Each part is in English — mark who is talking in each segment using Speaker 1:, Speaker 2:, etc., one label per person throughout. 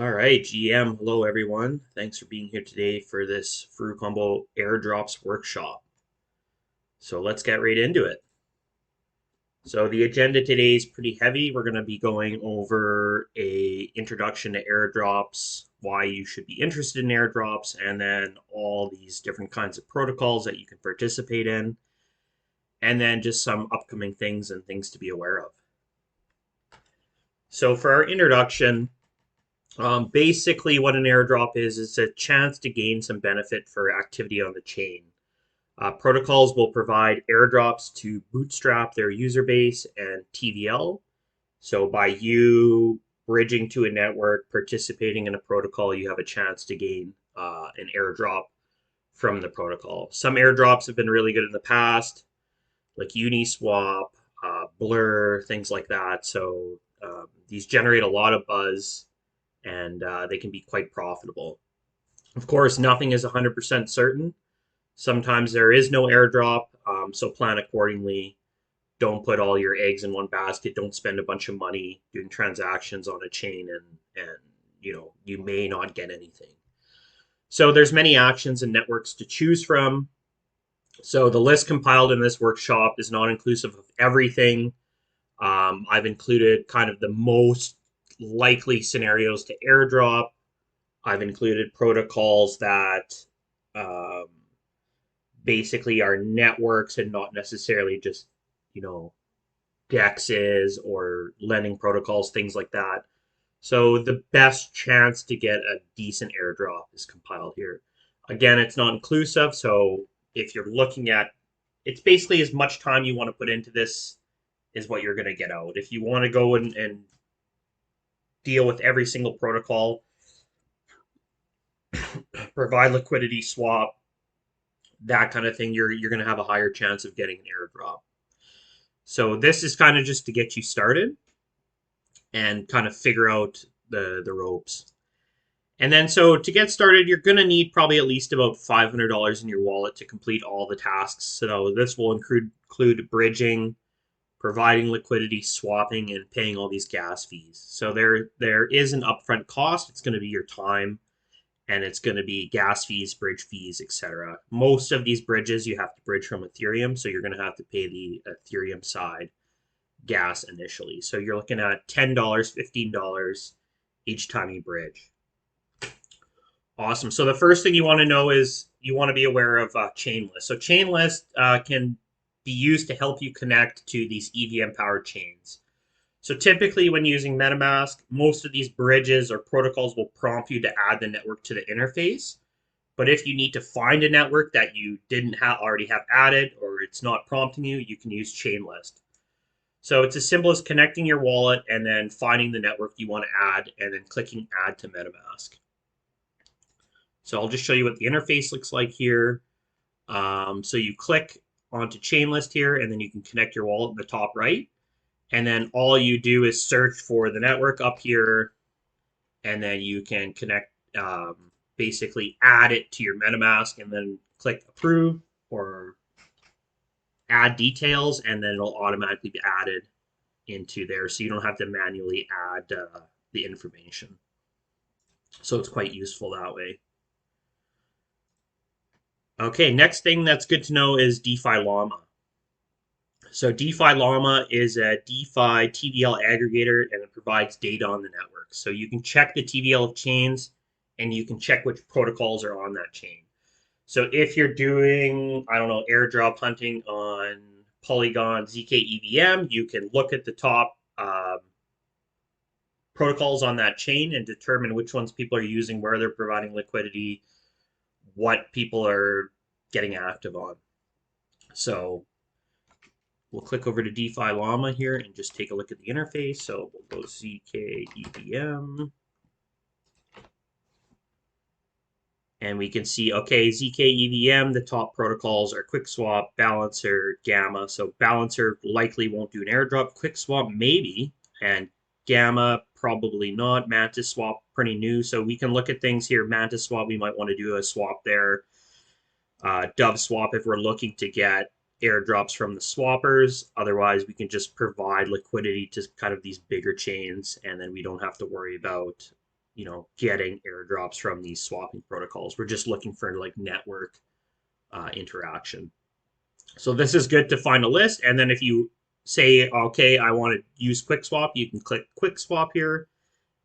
Speaker 1: All right, GM. Hello, everyone. Thanks for being here today for this Furucombo Airdrops workshop. So let's get right into it. So the agenda today is pretty heavy. We're going to be going over a introduction to airdrops, why you should be interested in airdrops, and then all these different kinds of protocols that you can participate in, and then just some upcoming things and things to be aware of. So for our introduction, basically, what an airdrop is a chance to gain some benefit for activity on the chain. Protocols will provide airdrops to bootstrap their user base and TVL. So, by you bridging to a network, participating in a protocol, you have a chance to gain an airdrop from the protocol. Some airdrops have been really good in the past, like Uniswap, Blur, things like that. So, these generate a lot of buzz and they can be quite profitable. Of course, nothing is 100% certain. Sometimes there is no airdrop, so plan accordingly. Don't put all your eggs in one basket. Don't spend a bunch of money doing transactions on a chain, and you may not get anything. So there's many actions and networks to choose from. So the list compiled in this workshop is not inclusive of everything. I've included kind of the most likely scenarios to airdrop. I've included protocols that um, basically are networks and not necessarily just, you know, dexes or lending protocols, things like that. So the best chance to get a decent airdrop is compiled here. Again, it's not inclusive, so if you're looking at, it's basically as much time you want to put into this is what you're going to get out. If you want to go and deal with every single protocol, provide liquidity swap, that kind of thing, you're going to have a higher chance of getting an airdrop. So this is kind of just to get you started and kind of figure out the ropes. And then so to get started, you're going to need probably at least about $500 in your wallet to complete all the tasks. So this will include bridging, providing liquidity, swapping, and paying all these gas fees. So there is an upfront cost. It's going to be your time, and it's going to be gas fees, bridge fees, etc. Most of these bridges you have to bridge from Ethereum, so you're going to have to pay the Ethereum side gas initially. So you're looking at $10, $15 each time you bridge. Awesome. So the first thing you want to know is you want to be aware of Chainlist. So Chainlist can be used to help you connect to these EVM powered chains. So typically when using MetaMask, most of these bridges or protocols will prompt you to add the network to the interface. But if you need to find a network that you didn't already have added or it's not prompting you, you can use Chainlist. So it's as simple as connecting your wallet and then finding the network you want to add and then clicking add to MetaMask. So I'll just show you what the interface looks like here. So you click onto Chainlist here and then you can connect your wallet in the top right. And then all you do is search for the network up here and then you can connect, basically add it to your MetaMask and then click approve or add details and then it'll automatically be added into there so you don't have to manually add the information. So it's quite useful that way. Okay, next thing that's good to know is DefiLlama. So DefiLlama is a DeFi TVL aggregator and it provides data on the network. So you can check the TVL of chains and you can check which protocols are on that chain. So if you're doing, I don't know, airdrop hunting on Polygon zkEVM, you can look at the top protocols on that chain and determine which ones people are using, where they're providing liquidity, what people are getting active on. So we'll click over to DefiLlama here and just take a look at the interface. So we'll go zkEVM. And we can see, okay, zkEVM, the top protocols are QuickSwap, Balancer, Gamma. So Balancer likely won't do an airdrop. QuickSwap maybe, and Gamma probably not. Mantis Swap pretty new, so we can look at things here. Mantis Swap, we might want to do a swap there. Dove Swap if we're looking to get airdrops from the swappers. Otherwise, we can just provide liquidity to kind of these bigger chains, and then we don't have to worry about getting airdrops from these swapping protocols. We're just looking for like network interaction. So this is good to find a list. And then if you say, okay, I want to use QuickSwap, you can click QuickSwap here,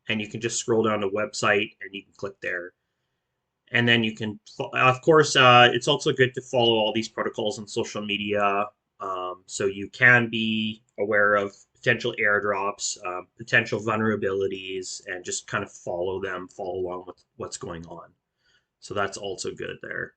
Speaker 1: and you can just scroll down the website and you can click there. And then you can, of course, it's also good to follow all these protocols on social media. So you can be aware of potential airdrops, potential vulnerabilities, and just kind of follow along with what's going on. So that's also good there.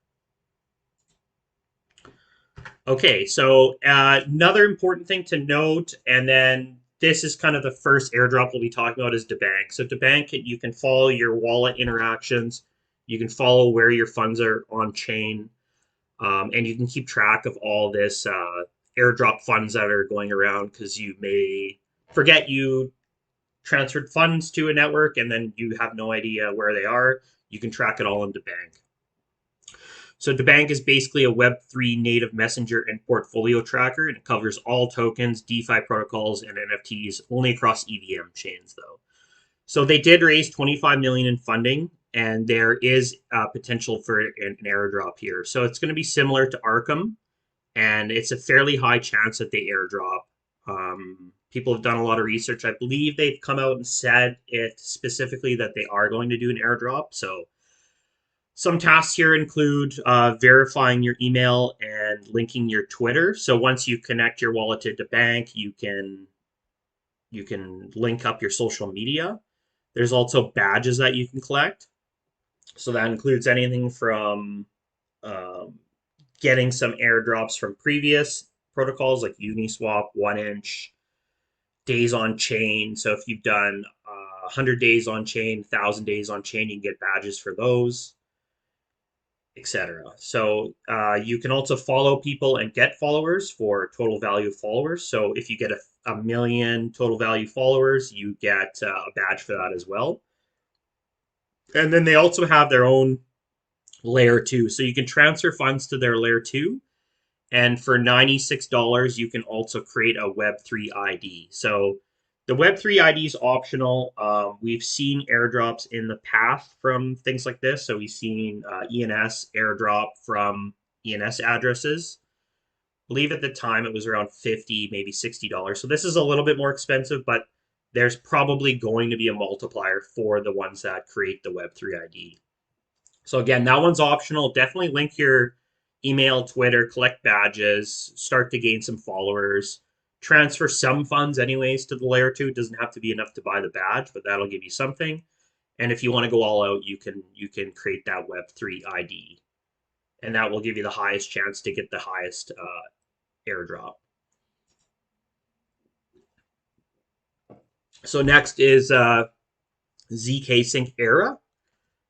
Speaker 1: Okay, so another important thing to note, and then this is kind of the first airdrop we'll be talking about, is DeBank. So DeBank, you can follow your wallet interactions, you can follow where your funds are on chain, and you can keep track of all this airdrop funds that are going around, because you may forget you transferred funds to a network and then you have no idea where they are. You can track it all in DeBank. So DeBank is basically a Web3 native messenger and portfolio tracker, and it covers all tokens, DeFi protocols, and NFTs, only across EVM chains though. So they did raise 25 million in funding, and there is potential for an airdrop here. So it's going to be similar to Arkham, and it's a fairly high chance that they airdrop. People have done a lot of research. I believe they've come out and said it specifically that they are going to do an airdrop. So some tasks here include verifying your email and linking your Twitter. So once you connect your wallet to DeBank, you can link up your social media. There's also badges that you can collect. So that includes anything from getting some airdrops from previous protocols like Uniswap, 1inch, days on chain. So if you've done 100 days on chain, 1,000 days on chain, you can get badges for those, etc. So you can also follow people and get followers for total value of followers. So if you get a million total value followers, you get a badge for that as well. And then they also have their own layer 2. So you can transfer funds to their layer 2. And for $96, you can also create a Web3 ID. So the Web3 ID is optional. We've seen airdrops in the past from things like this. So we've seen ENS airdrop from ENS addresses. I believe at the time it was around $50, maybe $60. So this is a little bit more expensive, but there's probably going to be a multiplier for the ones that create the Web3 ID. So again, that one's optional. Definitely link your email, Twitter, collect badges, start to gain some followers, transfer some funds anyways to the layer 2. It doesn't have to be enough to buy the badge, but that'll give you something. And if you want to go all out, you can create that Web3 ID, and that will give you the highest chance to get the highest airdrop. So next is ZKSync Era.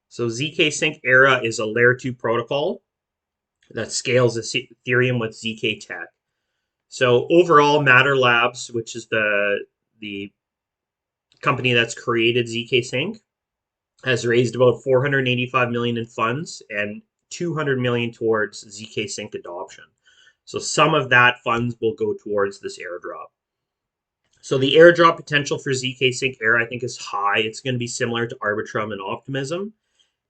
Speaker 1: So ZKSync Era is a layer 2 protocol that scales Ethereum with ZK Tech. So overall, Matter Labs, which is the company that's created ZKSync, has raised about 485 million in funds and 200 million towards ZKSync adoption. So some of that funds will go towards this airdrop. So the airdrop potential for ZKSync Era, I think, is high. It's going to be similar to Arbitrum and Optimism.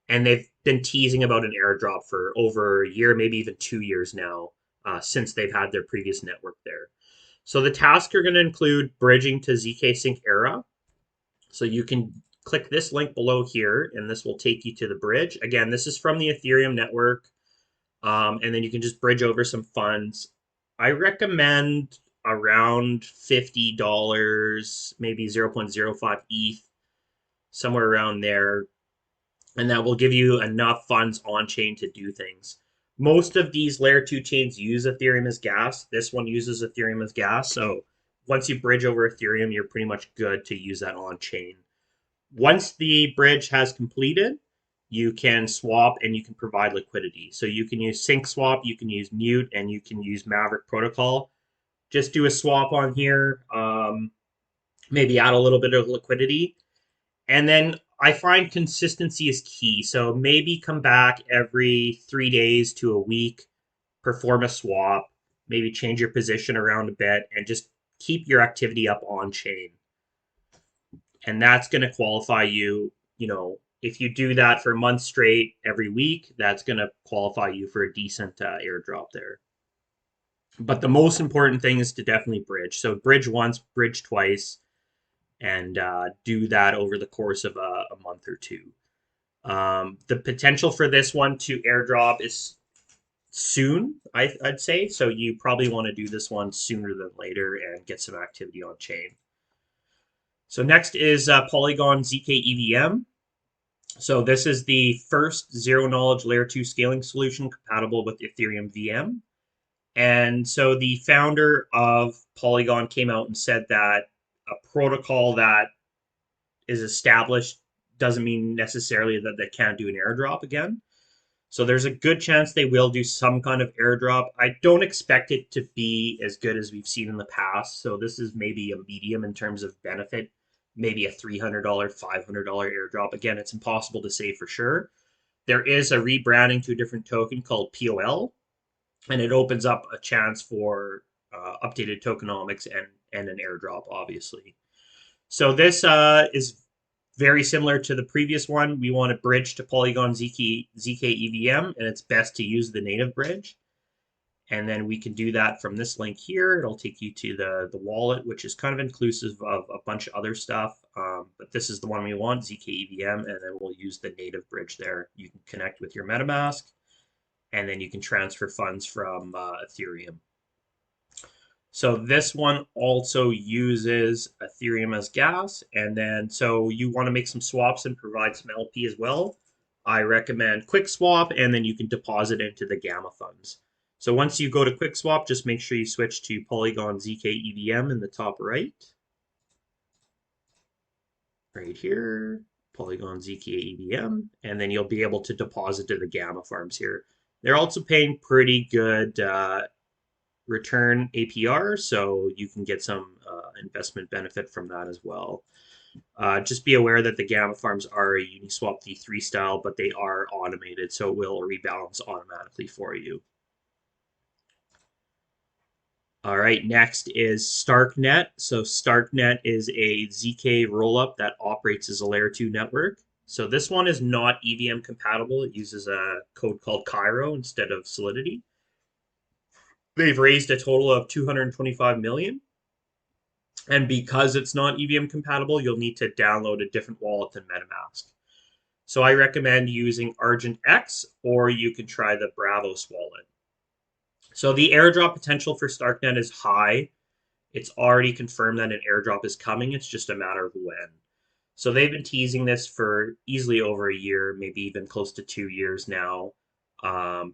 Speaker 1: And they've been teasing about an airdrop for over a year, maybe even 2 years now, since they've had their previous network there. So the tasks are going to include bridging to ZKSync Era. So you can click this link below here, and this will take you to the bridge. Again, this is from the Ethereum network, and then you can just bridge over some funds. I recommend around $50, maybe 0.05 ETH, somewhere around there. And that will give you enough funds on chain to do things. Most of these layer 2 chains use Ethereum as gas. This one uses Ethereum as gas. So once you bridge over Ethereum, you're pretty much good to use that on chain. Once the bridge has completed, you can swap and you can provide liquidity. So you can use Sync Swap, you can use Mute, and you can use Maverick Protocol. Just do a swap on here, maybe add a little bit of liquidity. And then I find consistency is key. So maybe come back every 3 days to a week, perform a swap, maybe change your position around a bit, and just keep your activity up on chain. And that's going to qualify you you know, if you do that for a month straight every week, that's going to qualify you for a decent airdrop there. But the most important thing is to definitely bridge. So bridge once, bridge twice, and do that over the course of a month or two. The potential for this one to airdrop is soon, I'd say. So you probably want to do this one sooner than later and get some activity on chain. So next is Polygon zkEVM. So this is the first zero-knowledge layer 2 scaling solution compatible with Ethereum VM. And so the founder of Polygon came out and said that a protocol that is established doesn't mean necessarily that they can't do an airdrop again. So there's a good chance they will do some kind of airdrop. I don't expect it to be as good as we've seen in the past. So this is maybe a medium in terms of benefit, maybe a $300, $500 airdrop. Again, it's impossible to say for sure. There is a rebranding to a different token called POL, and it opens up a chance for updated tokenomics and an airdrop, obviously. So this is very similar to the previous one. We want to bridge to Polygon zkEVM, and it's best to use the native bridge. And then we can do that from this link here. It'll take you to the wallet, which is kind of inclusive of a bunch of other stuff. But this is the one we want, zkEVM, and then we'll use the native bridge there. You can connect with your MetaMask, and then you can transfer funds from Ethereum. So this one also uses Ethereum as gas. And then, so you want to make some swaps and provide some LP as well. I recommend QuickSwap, and then you can deposit into the Gamma funds. So once you go to QuickSwap, just make sure you switch to Polygon zkEVM in the top right. Right here, Polygon zkEVM, and then you'll be able to deposit to the Gamma farms here. They're also paying pretty good return APR, so you can get some investment benefit from that as well. Just be aware that the Gamma farms are a Uniswap V3 style, but they are automated, so it will rebalance automatically for you. All right, next is Starknet. So Starknet is a ZK rollup that operates as a layer 2 network. So this one is not EVM compatible. It uses a code called Cairo instead of Solidity. They've raised a total of 225 million. And because it's not EVM compatible, you'll need to download a different wallet than MetaMask. So I recommend using Argent X, or you could try the Bravos wallet. So the airdrop potential for Starknet is high. It's already confirmed that an airdrop is coming. It's just a matter of when. So they've been teasing this for easily over a year, maybe even close to 2 years now.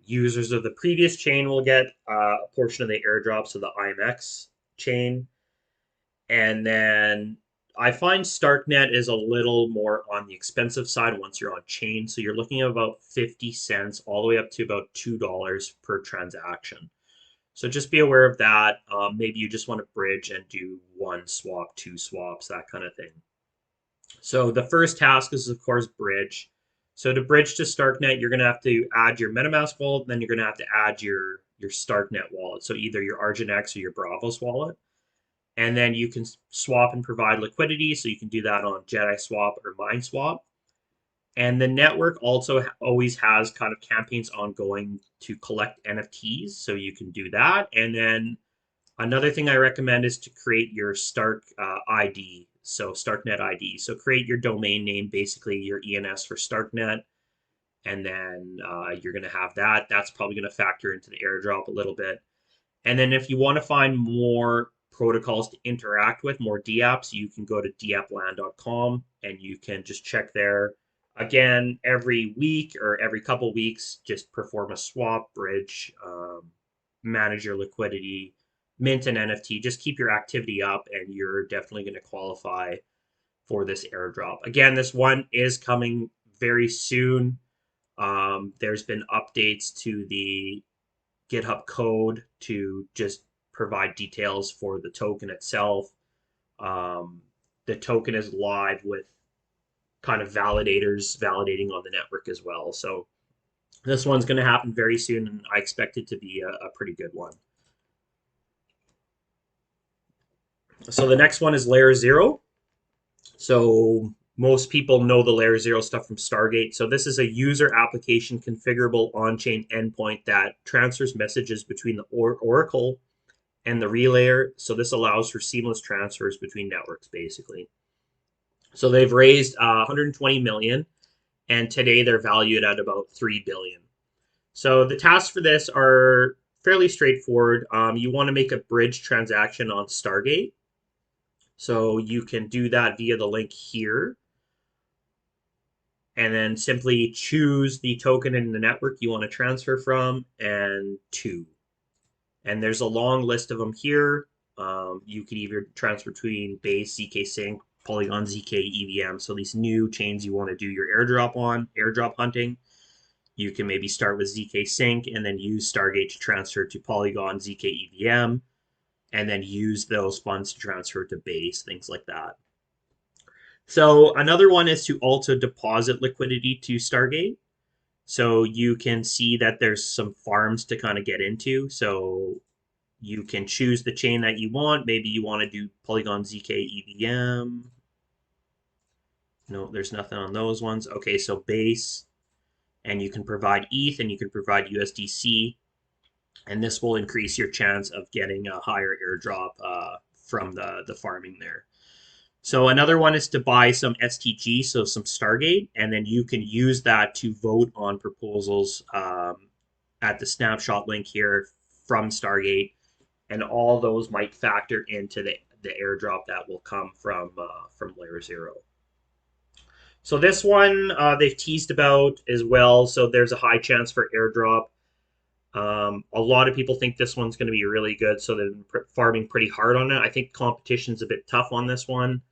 Speaker 1: Users of the previous chain will get a portion of the airdrops of the IMX chain. And then I find Starknet is a little more on the expensive side once you're on chain. So you're looking at about 50 cents all the way up to about $2 per transaction. So just be aware of that. Maybe you just want to bridge and do one swap, two swaps, that kind of thing. So the first task is, of course, bridge. So to bridge to Starknet, you're going to have to add your MetaMask wallet, then you're going to have to add your Starknet wallet. So either your Argent X or your Bravos wallet. And then you can swap and provide liquidity. So you can do that on Jedi Swap or MineSwap. And the network also always has kind of campaigns ongoing to collect NFTs. So you can do that. And then another thing I recommend is to create your Stark ID. So Starknet ID. So create your domain name, basically your ENS for Starknet. And then you're going to have that. That's probably going to factor into the airdrop a little bit. And then if you want to find more protocols to interact with, more dApps, you can go to dappland.com and you can just check there. Again, every week or every couple weeks, just perform a swap, bridge, manage your liquidity, mint an NFT. Just keep your activity up, and you're definitely going to qualify for this airdrop. Again, this one is coming very soon. There's been updates to the GitHub code to just provide details for the token itself. The token is live with kind of validators validating on the network as well. So this one's going to happen very soon, and I expect it to be a pretty good one. So the next one is layer 0. So Most people know the layer 0 stuff from Stargate. So this is a user application configurable on-chain endpoint that transfers messages between the Oracle and the relayer. So this allows for seamless transfers between networks, basically. So they've raised 120 million, and today they're valued at about 3 billion. So the tasks for this are fairly straightforward. You want to make a bridge transaction on Stargate. So you can do that via the link here, and then simply choose the token in the network you want to transfer from and to. And there's a long list of them here. You could either transfer between Base, ZKSync, Polygon, zkEVM. So these new chains you want to do your airdrop on, airdrop hunting. You can maybe start with ZKSync and then use Stargate to transfer to Polygon, zkEVM, and then use those funds to transfer to Base, things like that. So another one is to also deposit liquidity to Stargate. So you can see that there's some farms to kind of get into. So you can choose the chain that you want. Maybe you want to do Polygon zkEVM. No, there's nothing on those ones. Okay, so Base, and you can provide ETH and you can provide USDC, and this will increase your chance of getting a higher airdrop from the farming there. So another one is to buy some STG, so some Stargate, and then you can use that to vote on proposals at the snapshot link here from Stargate, and all those might factor into the airdrop that will come from Layer 0. So this one they've teased about as well, so there's a high chance for airdrop. A lot of people think this one's going to be really good, so they've been farming pretty hard on it. I think competition's a bit tough on this one,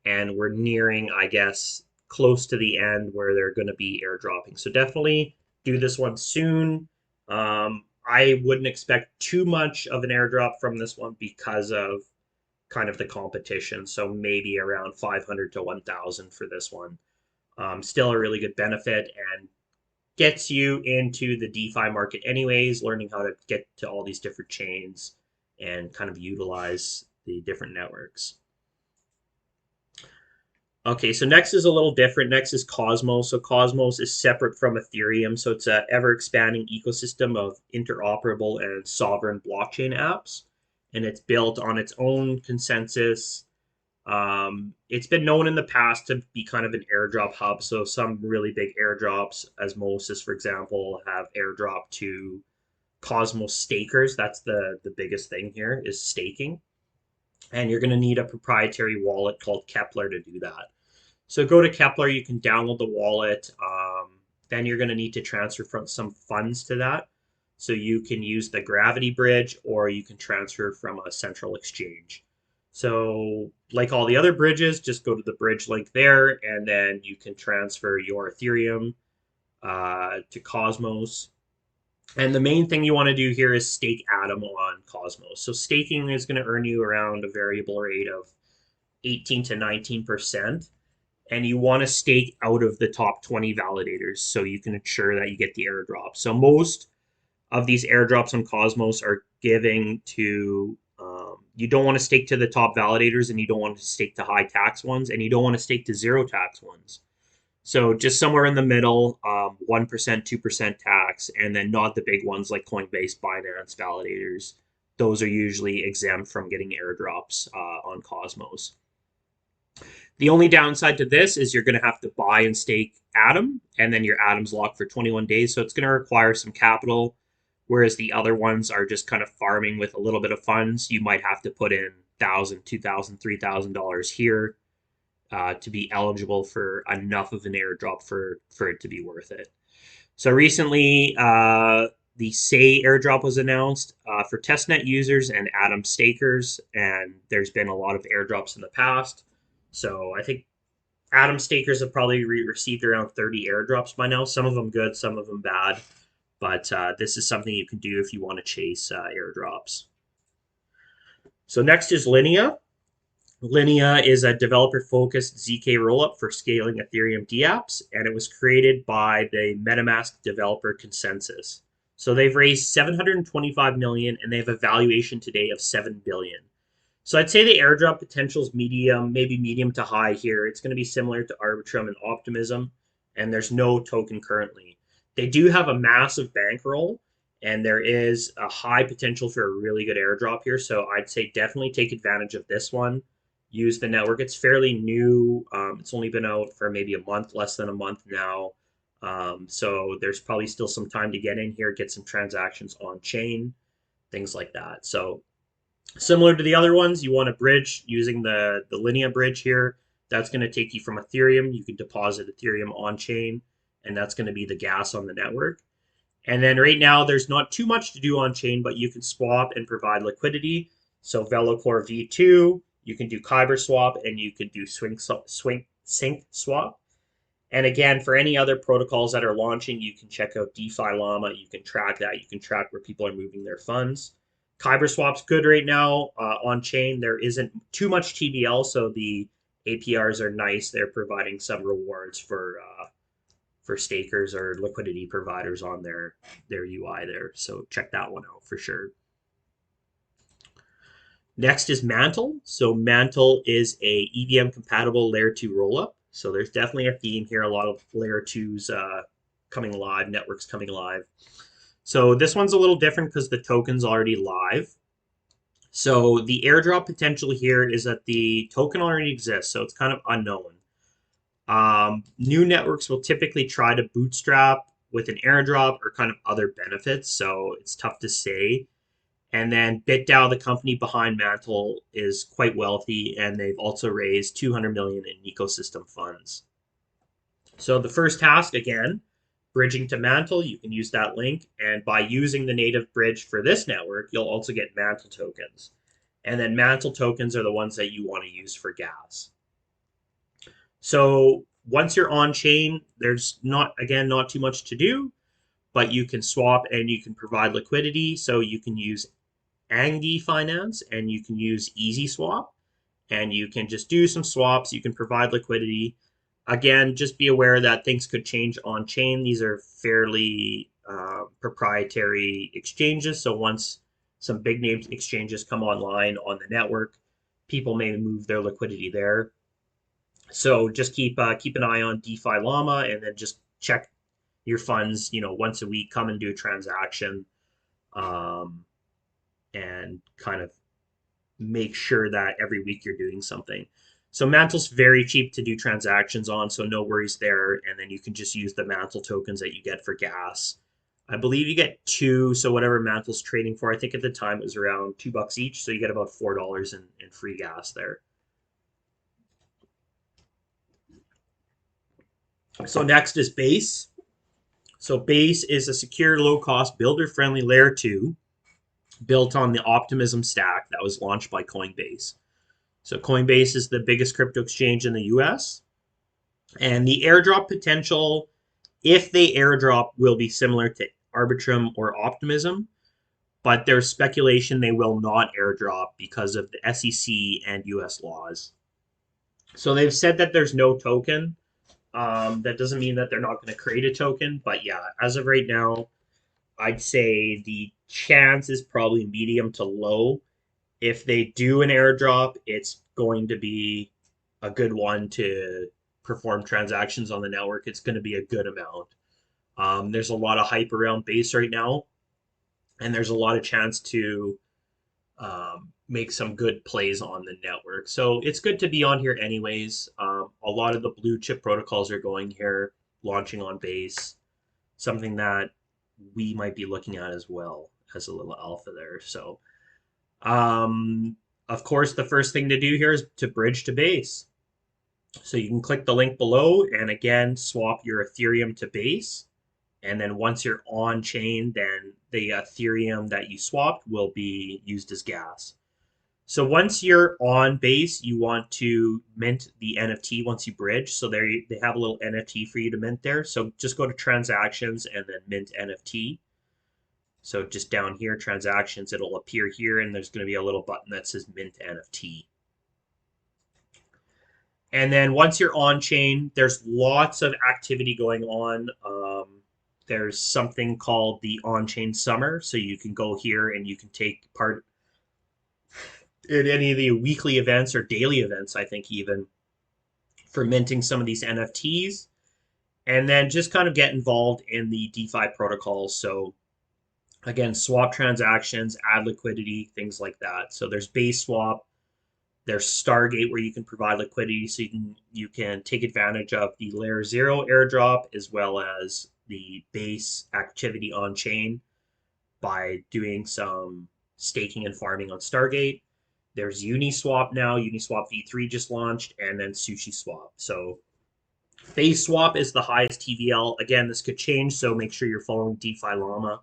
Speaker 1: and we're nearing, I guess, close to the end where they're going to be airdropping. So definitely do this one soon. I wouldn't expect too much of an airdrop from this one because of kind of the competition. So maybe around 500 to 1,000 for this one. Still a really good benefit and gets you into the DeFi market anyways, learning how to get to all these different chains and kind of utilize the different networks. Okay, so next is a little different. Next is Cosmos. So Cosmos is separate from Ethereum. So it's an ever-expanding ecosystem of interoperable and sovereign blockchain apps. And it's built on its own consensus. It's been known in the past to be kind of an airdrop hub. So some really big airdrops, as Moses, for example, have airdrop to Cosmos stakers. That's the biggest thing here is staking. And you're going to need a proprietary wallet called Kepler to do that. So go to Kepler, you can download the wallet. Then you're going to need to transfer from some funds to that. So you can use the Gravity Bridge or you can transfer from a central exchange. So like all the other bridges, just go to the bridge link there and then you can transfer your Ethereum to Cosmos. And the main thing you want to do here is stake Atom on Cosmos. So staking is going to earn you around a variable rate of 18 to 19%. And you want to stake out of the top 20 validators so you can ensure that you get the airdrop. So most of these airdrops on Cosmos are giving to, you don't want to stake to the top validators and you don't want to stake to high tax ones and you don't want to stake to zero tax ones. So just somewhere in the middle, 1%, 2% tax, and then not the big ones like Coinbase, Binance, validators. Those are usually exempt from getting airdrops on Cosmos. The only downside to this is you're going to have to buy and stake Atom, and then your Atom's locked for 21 days. So it's going to require some capital, whereas the other ones are just kind of farming with a little bit of funds. You might have to put in $1,000, $2,000, $3,000 here. To be eligible for enough of an airdrop for it to be worth it. So recently, the Say airdrop was announced for testnet users and Atom stakers, and there's been a lot of airdrops in the past. So I think Atom stakers have probably received around 30 airdrops by now. Some of them good, some of them bad. But this is something you can do if you want to chase airdrops. So next is Linea. Linea is a developer-focused ZK rollup for scaling Ethereum dApps, and it was created by the MetaMask developer consensus. So they've raised 725 million, and they have a valuation today of 7 billion. So I'd say the airdrop potential is medium, maybe medium to high here. It's going to be similar to Arbitrum and Optimism, and there's no token currently. They do have a massive bankroll, and there is a high potential for a really good airdrop here. So I'd say definitely take advantage of this one. Use the network. It's fairly new. It's only been out for maybe a month, less than a month now. So there's probably still some time to get in here, get some transactions on chain, things like that. So similar to the other ones, you want a bridge using the Linea bridge here. That's going to take you from Ethereum. You can deposit Ethereum on chain, and that's going to be the gas on the network. And then right now, there's not too much to do on chain, but you can swap and provide liquidity. So Velocore V2, you can do Kyber swap, and you can do Sync swap. And again, for any other protocols that are launching, you can check out DefiLlama. You can track that. You can track where people are moving their funds. Kyber swap's good right now on chain. There isn't too much TVL, so the APRs are nice. They're providing some rewards for stakers or liquidity providers on their UI there. So check that one out for sure. Next is Mantle. So Mantle is a EVM compatible layer 2 rollup. So there's definitely a theme here. A lot of layer 2s coming live, networks coming live. So this one's a little different because the token's already live. So the airdrop potential here is that the token already exists, so it's kind of unknown. New networks will typically try to bootstrap with an airdrop or kind of other benefits, so it's tough to say. And then BitDAO, the company behind Mantle, is quite wealthy, and they've also raised 200 million in ecosystem funds. So the first task, again, bridging to Mantle, you can use that link, and by using the native bridge for this network, you'll also get Mantle tokens. And then Mantle tokens are the ones that you want to use for gas. So once you're on chain, there's not too much to do, but you can swap and you can provide liquidity. So you can use Angie Finance and you can use Easy Swap, and you can just do some swaps. You can provide liquidity. Again, just be aware that things could change on chain. These are fairly proprietary exchanges. So once some big name exchanges come online on the network, people may move their liquidity there. So just keep an eye on DefiLlama, and then just check your funds. Once a week, come and do a transaction, um, and kind of make sure that every week you're doing something. So Mantle's very cheap to do transactions on, so no worries there. And then you can just use the Mantle tokens that you get for gas. I believe you get two, so whatever Mantle's trading for, I think at the time it was around $2 each, so you get about $4 in free gas there. So next is Base. So Base is a secure, low-cost, builder-friendly layer 2 built on the Optimism stack that was launched by Coinbase. So Coinbase is the biggest crypto exchange in the US. And the airdrop potential, if they airdrop, will be similar to Arbitrum or Optimism. But there's speculation they will not airdrop because of the SEC and US laws. So they've said that there's no token. That doesn't mean that they're not going to create a token. But yeah, as of right now, I'd say the chance is probably medium to low. If they do an airdrop, it's going to be a good one to perform transactions on the network. It's going to be a good amount. There's a lot of hype around Base right now, and there's a lot of chance to make some good plays on the network. So it's good to be on here anyways. A lot of the blue chip protocols are going here, launching on Base, something that we might be looking at as well as a little alpha there. So of course, the first thing to do here is to bridge to Base. So you can click the link below and again, swap your Ethereum to Base. And then once you're on chain, then the Ethereum that you swapped will be used as gas. So once you're on Base, you want to mint the NFT once you bridge. So they have a little NFT for you to mint there. So just go to transactions and then mint NFT. So just down here, transactions, it'll appear here, and there's going to be a little button that says Mint NFT. And then once you're on chain, there's lots of activity going on. There's something called the on-chain summer. So you can go here and you can take part. in any of the weekly events or daily events, I think, even for minting some of these NFTs. And then just kind of get involved in the DeFi protocols. So again, swap transactions, add liquidity, things like that. So there's base swap, there's Stargate where you can provide liquidity, so you can take advantage of the layer 0 airdrop as well as the base activity on chain by doing some staking and farming on Stargate. There's Uniswap now. Uniswap v3 just launched, and then Sushi Swap. So Phase Swap is the highest TVL. Again, this could change, so make sure you're following DefiLlama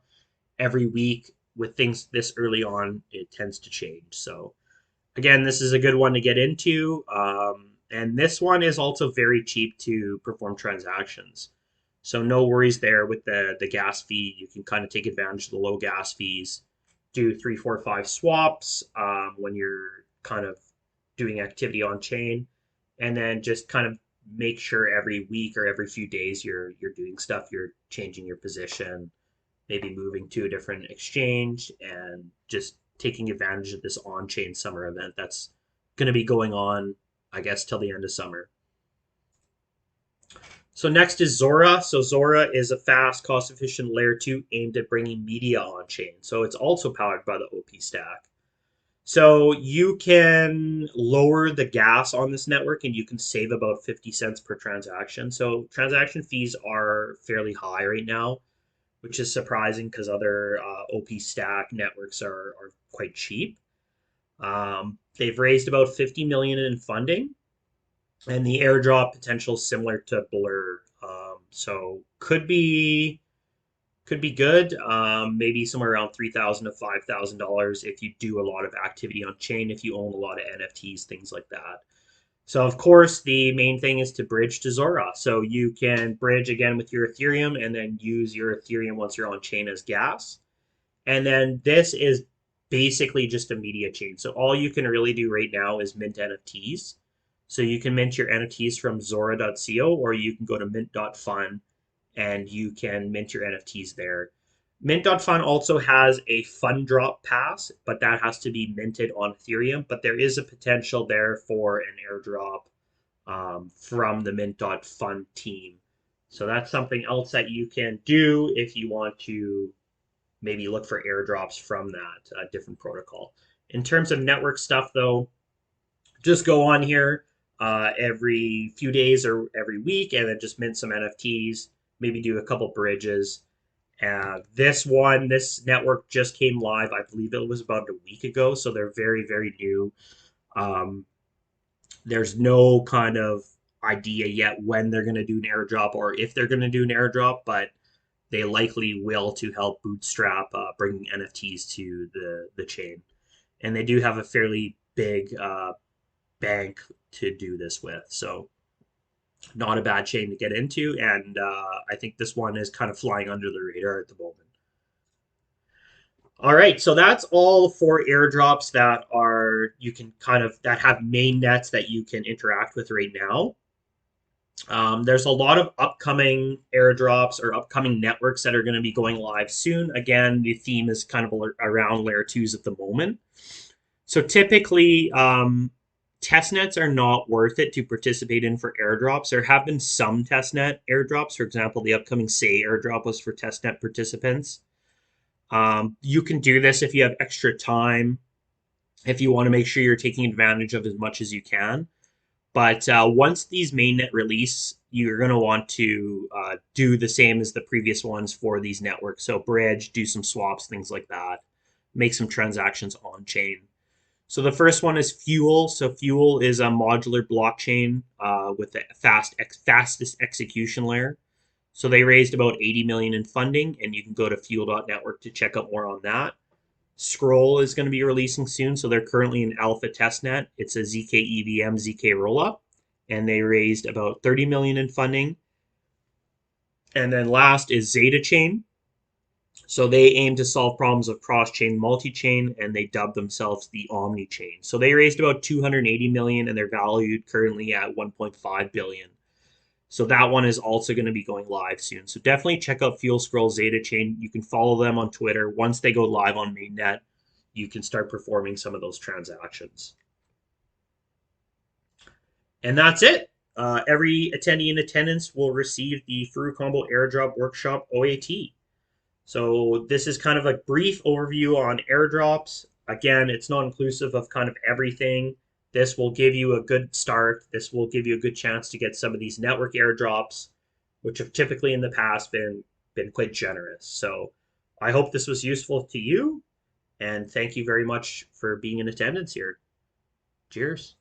Speaker 1: every week. With things this early on, it tends to change. So again, this is a good one to get into. And this one is also very cheap to perform transactions. So no worries there with the gas fee. You can kind of take advantage of the low gas fees, do 3, 4, 5 swaps when you're kind of doing activity on chain, and then just kind of make sure every week or every few days you're doing stuff. You're changing your position, maybe moving to a different exchange, and just taking advantage of this on-chain summer event that's going to be going on, I guess, till the end of summer. So next is Zora. So Zora is a fast, cost-efficient layer 2 aimed at bringing media on-chain. So it's also powered by the OP stack. So you can lower the gas on this network and you can save about 50 cents per transaction. So transaction fees are fairly high right now, which is surprising because other OP stack networks are quite cheap. They've raised about 50 million in funding, and the airdrop potential is similar to Blur. So could be good. Maybe somewhere around $3,000 to $5,000 if you do a lot of activity on chain, if you own a lot of NFTs, things like that. So of course, the main thing is to bridge to Zora. So you can bridge again with your Ethereum and then use your Ethereum once you're on chain as gas. And then this is basically just a media chain. So all you can really do right now is mint NFTs. So you can mint your NFTs from Zora.co, or you can go to mint.fun and you can mint your NFTs there. Mint.fun also has a fun drop pass, but that has to be minted on Ethereum. But there is a potential there for an airdrop from the Mint.fun team. So that's something else that you can do if you want to maybe look for airdrops from that different protocol. In terms of network stuff, though, just go on here every few days or every week and then just mint some NFTs, maybe do a couple bridges. This network just came live. I believe it was about a week ago, so they're very, very new. Um, there's no kind of idea yet when they're going to do an airdrop or if they're going to do an airdrop, but they likely will to help bootstrap bringing NFTs to the chain. And they do have a fairly big bank to do this with. So not a bad chain to get into. And I think this one is kind of flying under the radar at the moment. All right, so that's all for airdrops that are you can kind of that have main nets that you can interact with right now. There's a lot of upcoming airdrops or upcoming networks that are going to be going live soon. Again, the theme is kind of around layer twos at the moment. So typically, testnets are not worth it to participate in for airdrops. There have been some testnet airdrops. For example, the upcoming Say airdrop was for testnet participants. You can do this if you have extra time, if you want to make sure you're taking advantage of as much as you can. But once these mainnet release, you're going to want to do the same as the previous ones for these networks. So bridge, do some swaps, things like that. Make some transactions on chain. So the first one is Fuel. So Fuel is a modular blockchain with the fastest execution layer. So they raised about 80 million in funding, and you can go to fuel.network to check out more on that. Scroll is going to be releasing soon, so they're currently in alpha testnet. It's a zkEVM zk rollup, and they raised about 30 million in funding. And then last is Zeta Chain. So they aim to solve problems of cross-chain, multi-chain, and they dub themselves the Omni Chain. So they raised about 280 million, and they're valued currently at 1.5 billion. So that one is also going to be going live soon. So definitely check out Fuel Scroll Zeta Chain. You can follow them on Twitter. Once they go live on mainnet, you can start performing some of those transactions. And that's it. Every attendee in attendance will receive the Furucombo Airdrop Workshop OAT. So this is kind of a brief overview on airdrops. Again, it's not inclusive of kind of everything. This will give you a good start. This will give you a good chance to get some of these network airdrops, which have typically in the past been quite generous. So I hope this was useful to you, and thank you very much for being in attendance here. Cheers.